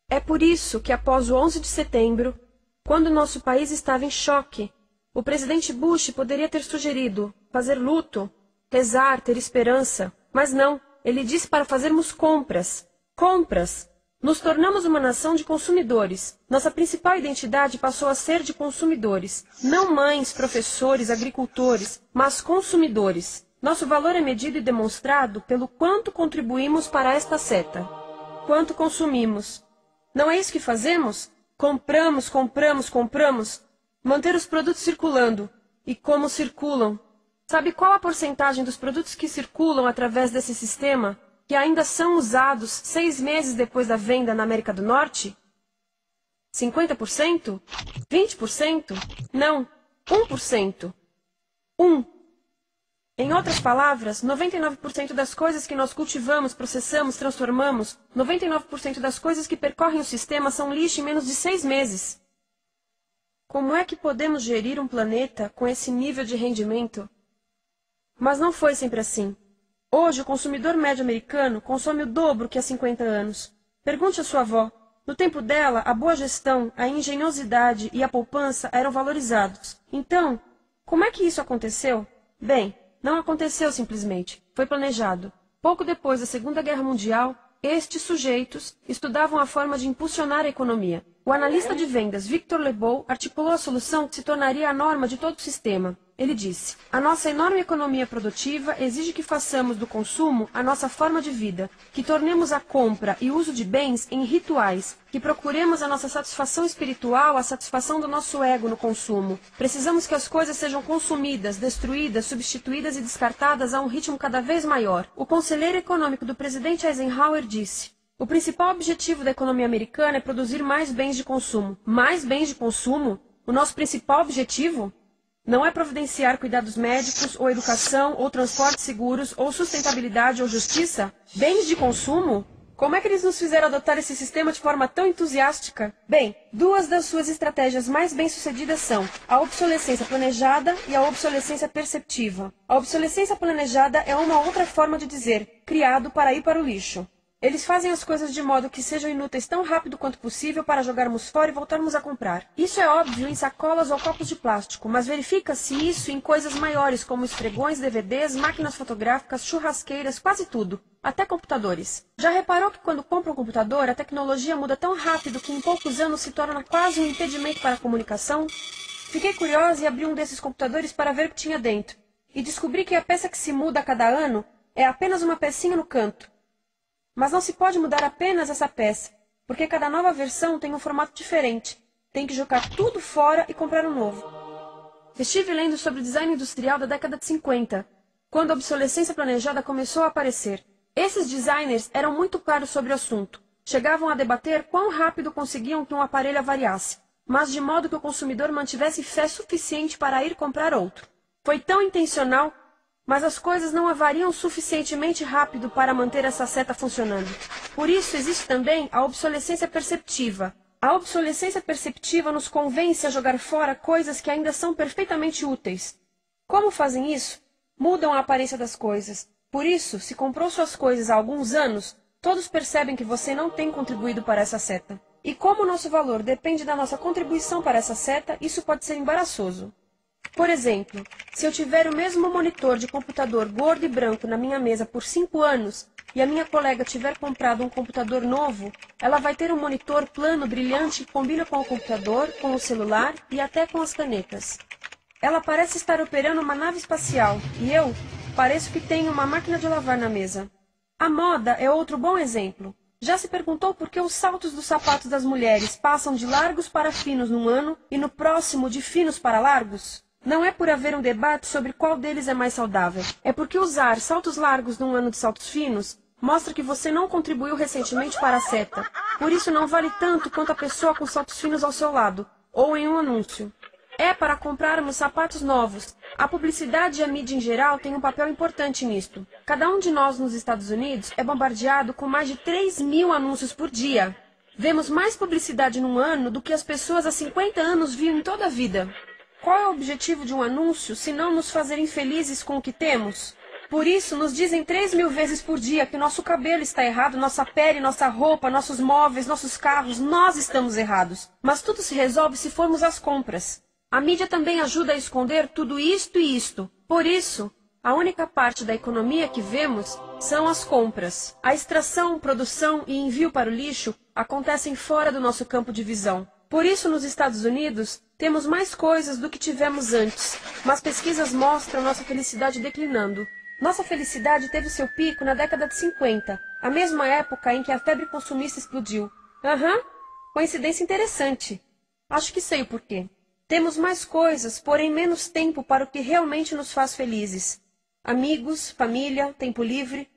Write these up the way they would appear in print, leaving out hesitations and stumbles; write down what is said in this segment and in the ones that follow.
É por isso que, após o 11 de setembro, quando nosso país estava em choque, o presidente Bush poderia ter sugerido fazer luto, rezar, ter esperança, mas não, ele disse para fazermos compras. Compras! Nos tornamos uma nação de consumidores. Nossa principal identidade passou a ser de consumidores. Não mães, professores, agricultores, mas consumidores. Nosso valor é medido e demonstrado pelo quanto contribuímos para esta seta. Quanto consumimos. Não é isso que fazemos? Compramos, compramos, compramos. Manter os produtos circulando. E como circulam? Sabe qual a porcentagem dos produtos que circulam através desse sistema que ainda são usados 6 meses depois da venda na América do Norte? 50%? 20%? Não, 1%. 1. Em outras palavras, 99% das coisas que nós cultivamos, processamos, transformamos, 99% das coisas que percorrem o sistema são lixo em menos de 6 meses. Como é que podemos gerir um planeta com esse nível de rendimento? Mas não foi sempre assim. Hoje, o consumidor médio americano consome o dobro que há 50 anos. Pergunte à sua avó. No tempo dela, a boa gestão, a engenhosidade e a poupança eram valorizados. Então, como é que isso aconteceu? Bem, não aconteceu simplesmente. Foi planejado. Pouco depois da Segunda Guerra Mundial, estes sujeitos estudavam a forma de impulsionar a economia. O analista de vendas Victor Lebow articulou a solução que se tornaria a norma de todo o sistema. Ele disse: a nossa enorme economia produtiva exige que façamos do consumo a nossa forma de vida, que tornemos a compra e uso de bens em rituais, que procuremos a nossa satisfação espiritual, a satisfação do nosso ego no consumo. Precisamos que as coisas sejam consumidas, destruídas, substituídas e descartadas a um ritmo cada vez maior. O conselheiro econômico do presidente Eisenhower disse: o principal objetivo da economia americana é produzir mais bens de consumo. Mais bens de consumo? O nosso principal objetivo? Não é providenciar cuidados médicos, ou educação, ou transportes seguros, ou sustentabilidade, ou justiça? Bens de consumo? Como é que eles nos fizeram adotar esse sistema de forma tão entusiástica? Bem, duas das suas estratégias mais bem-sucedidas são a obsolescência planejada e a obsolescência perceptiva. A obsolescência planejada é uma outra forma de dizer criado para ir para o lixo. Eles fazem as coisas de modo que sejam inúteis tão rápido quanto possível para jogarmos fora e voltarmos a comprar. Isso é óbvio em sacolas ou copos de plástico, mas verifica-se isso em coisas maiores como esfregões, DVDs, máquinas fotográficas, churrasqueiras, quase tudo, até computadores. Já reparou que quando compra um computador, a tecnologia muda tão rápido que em poucos anos se torna quase um impedimento para a comunicação? Fiquei curiosa e abri um desses computadores para ver o que tinha dentro. E descobri que a peça que se muda a cada ano é apenas uma pecinha no canto. Mas não se pode mudar apenas essa peça, porque cada nova versão tem um formato diferente. Tem que jogar tudo fora e comprar um novo. Estive lendo sobre o design industrial da década de 50, quando a obsolescência planejada começou a aparecer. Esses designers eram muito claros sobre o assunto. Chegavam a debater quão rápido conseguiam que um aparelho avariasse, mas de modo que o consumidor mantivesse fé suficiente para ir comprar outro. Foi tão intencional, mas as coisas não avariam suficientemente rápido para manter essa seta funcionando. Por isso existe também a obsolescência perceptiva. A obsolescência perceptiva nos convence a jogar fora coisas que ainda são perfeitamente úteis. Como fazem isso? Mudam a aparência das coisas. Por isso, se comprou suas coisas há alguns anos, todos percebem que você não tem contribuído para essa seta. E como o nosso valor depende da nossa contribuição para essa seta, isso pode ser embaraçoso. Por exemplo, se eu tiver o mesmo monitor de computador gordo e branco na minha mesa por 5 anos e a minha colega tiver comprado um computador novo, ela vai ter um monitor plano brilhante que combina com o computador, com o celular e até com as canetas. Ela parece estar operando uma nave espacial e eu pareço que tenho uma máquina de lavar na mesa. A moda é outro bom exemplo. Já se perguntou por que os saltos dos sapatos das mulheres passam de largos para finos num ano e no próximo de finos para largos? Não é por haver um debate sobre qual deles é mais saudável. É porque usar saltos largos num ano de saltos finos mostra que você não contribuiu recentemente para a seta. Por isso não vale tanto quanto a pessoa com saltos finos ao seu lado, ou em um anúncio. É para comprarmos sapatos novos. A publicidade e a mídia em geral têm um papel importante nisto. Cada um de nós nos Estados Unidos é bombardeado com mais de 3.000 anúncios por dia. Vemos mais publicidade num ano do que as pessoas há 50 anos viam em toda a vida. Qual é o objetivo de um anúncio, se não nos fazer infelizes com o que temos? Por isso, nos dizem 3.000 vezes por dia que nosso cabelo está errado, nossa pele, nossa roupa, nossos móveis, nossos carros, nós estamos errados. Mas tudo se resolve se formos às compras. A mídia também ajuda a esconder tudo isto e isto. Por isso, a única parte da economia que vemos são as compras. A extração, produção e envio para o lixo acontecem fora do nosso campo de visão. Por isso, nos Estados Unidos, temos mais coisas do que tivemos antes, mas pesquisas mostram nossa felicidade declinando. Nossa felicidade teve seu pico na década de 50, a mesma época em que a febre consumista explodiu. Coincidência interessante. Acho que sei o porquê. Temos mais coisas, porém menos tempo para o que realmente nos faz felizes. Amigos, família, tempo livre.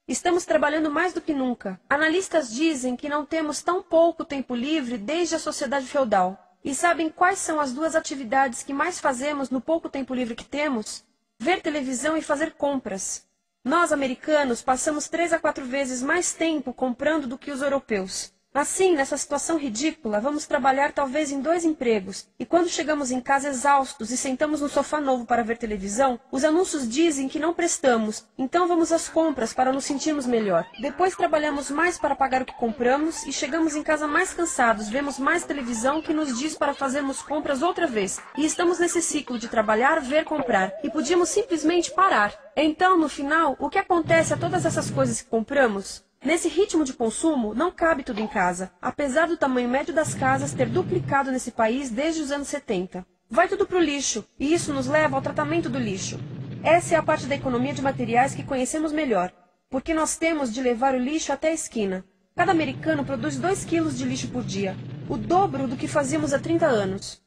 Estamos trabalhando mais do que nunca. Analistas dizem que não temos tão pouco tempo livre desde a sociedade feudal. E sabem quais são as duas atividades que mais fazemos no pouco tempo livre que temos? Ver televisão e fazer compras. Nós, americanos, passamos 3 a 4 vezes mais tempo comprando do que os europeus. Assim, nessa situação ridícula, vamos trabalhar talvez em 2 empregos, e quando chegamos em casa exaustos e sentamos no sofá novo para ver televisão, os anúncios dizem que não prestamos, então vamos às compras para nos sentirmos melhor. Depois trabalhamos mais para pagar o que compramos e chegamos em casa mais cansados, vemos mais televisão que nos diz para fazermos compras outra vez. E estamos nesse ciclo de trabalhar, ver, comprar, e podíamos simplesmente parar. Então, no final, o que acontece a todas essas coisas que compramos? Nesse ritmo de consumo, não cabe tudo em casa, apesar do tamanho médio das casas ter duplicado nesse país desde os anos 70. Vai tudo para o lixo, e isso nos leva ao tratamento do lixo. Essa é a parte da economia de materiais que conhecemos melhor, porque nós temos de levar o lixo até a esquina. Cada americano produz 2 quilos de lixo por dia, o dobro do que fazíamos há 30 anos.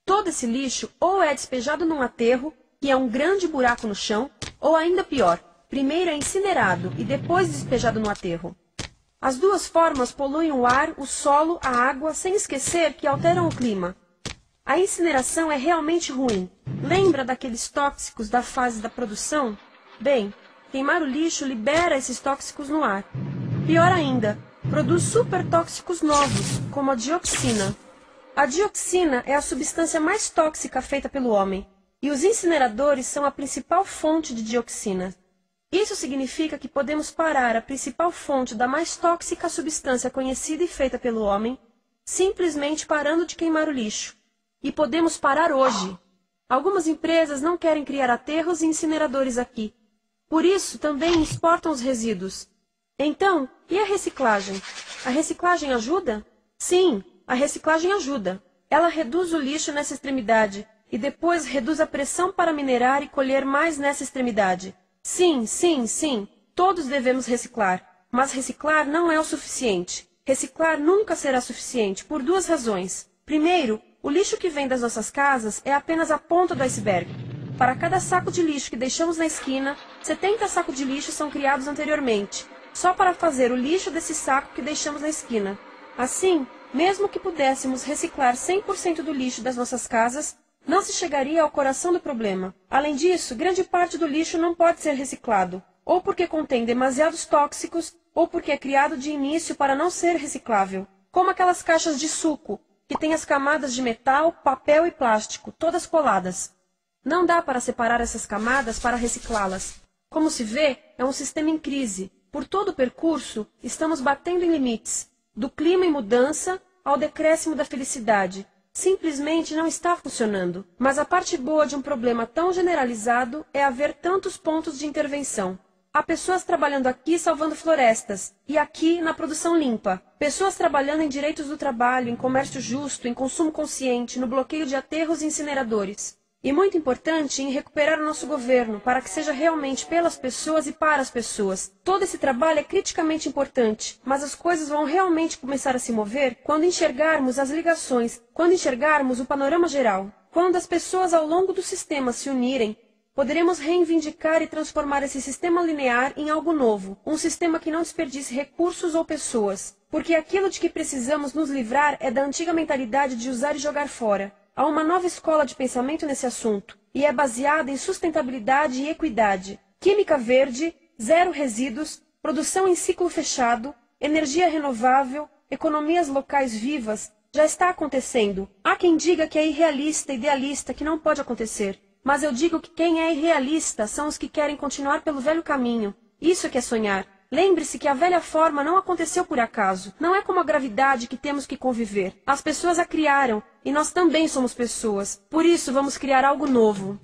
Todo esse lixo ou é despejado num aterro, que é um grande buraco no chão, ou ainda pior, primeiro é incinerado e depois despejado no aterro. As duas formas poluem o ar, o solo, a água, sem esquecer que alteram o clima. A incineração é realmente ruim. Lembra daqueles tóxicos da fase da produção? Bem, queimar o lixo libera esses tóxicos no ar. Pior ainda, produz supertóxicos novos, como a dioxina. A dioxina é a substância mais tóxica feita pelo homem, e os incineradores são a principal fonte de dioxina. Isso significa que podemos parar a principal fonte da mais tóxica substância conhecida e feita pelo homem, simplesmente parando de queimar o lixo. E podemos parar hoje. Algumas empresas não querem criar aterros e incineradores aqui. Por isso, também exportam os resíduos. Então, e a reciclagem? A reciclagem ajuda? Sim, a reciclagem ajuda. Ela reduz o lixo nessa extremidade e depois reduz a pressão para minerar e colher mais nessa extremidade. Sim, sim, sim, todos devemos reciclar, mas reciclar não é o suficiente. Reciclar nunca será suficiente, por 2 razões. Primeiro, o lixo que vem das nossas casas é apenas a ponta do iceberg. Para cada saco de lixo que deixamos na esquina, 70 sacos de lixo são criados anteriormente, só para fazer o lixo desse saco que deixamos na esquina. Assim, mesmo que pudéssemos reciclar 100% do lixo das nossas casas, não se chegaria ao coração do problema. Além disso, grande parte do lixo não pode ser reciclado, ou porque contém demasiados tóxicos, ou porque é criado de início para não ser reciclável. Como aquelas caixas de suco, que têm as camadas de metal, papel e plástico, todas coladas. Não dá para separar essas camadas para reciclá-las. Como se vê, é um sistema em crise. Por todo o percurso, estamos batendo em limites, do clima em mudança ao decréscimo da felicidade. Simplesmente não está funcionando. Mas a parte boa de um problema tão generalizado é haver tantos pontos de intervenção. Há pessoas trabalhando aqui salvando florestas, e aqui na produção limpa. Pessoas trabalhando em direitos do trabalho, em comércio justo, em consumo consciente, no bloqueio de aterros e incineradores. E muito importante em recuperar o nosso governo, para que seja realmente pelas pessoas e para as pessoas. Todo esse trabalho é criticamente importante, mas as coisas vão realmente começar a se mover quando enxergarmos as ligações, quando enxergarmos o panorama geral. Quando as pessoas ao longo do sistema se unirem, poderemos reivindicar e transformar esse sistema linear em algo novo, um sistema que não desperdice recursos ou pessoas. Porque aquilo de que precisamos nos livrar é da antiga mentalidade de usar e jogar fora. Há uma nova escola de pensamento nesse assunto, e é baseada em sustentabilidade e equidade, química verde, zero resíduos, produção em ciclo fechado, energia renovável, economias locais vivas. Já está acontecendo. Há quem diga que é irrealista, idealista, que não pode acontecer. Mas eu digo que quem é irrealista são os que querem continuar pelo velho caminho. Isso é que é sonhar. Lembre-se que a velha forma não aconteceu por acaso. Não é como a gravidade que temos que conviver. As pessoas a criaram, e nós também somos pessoas. Por isso, vamos criar algo novo.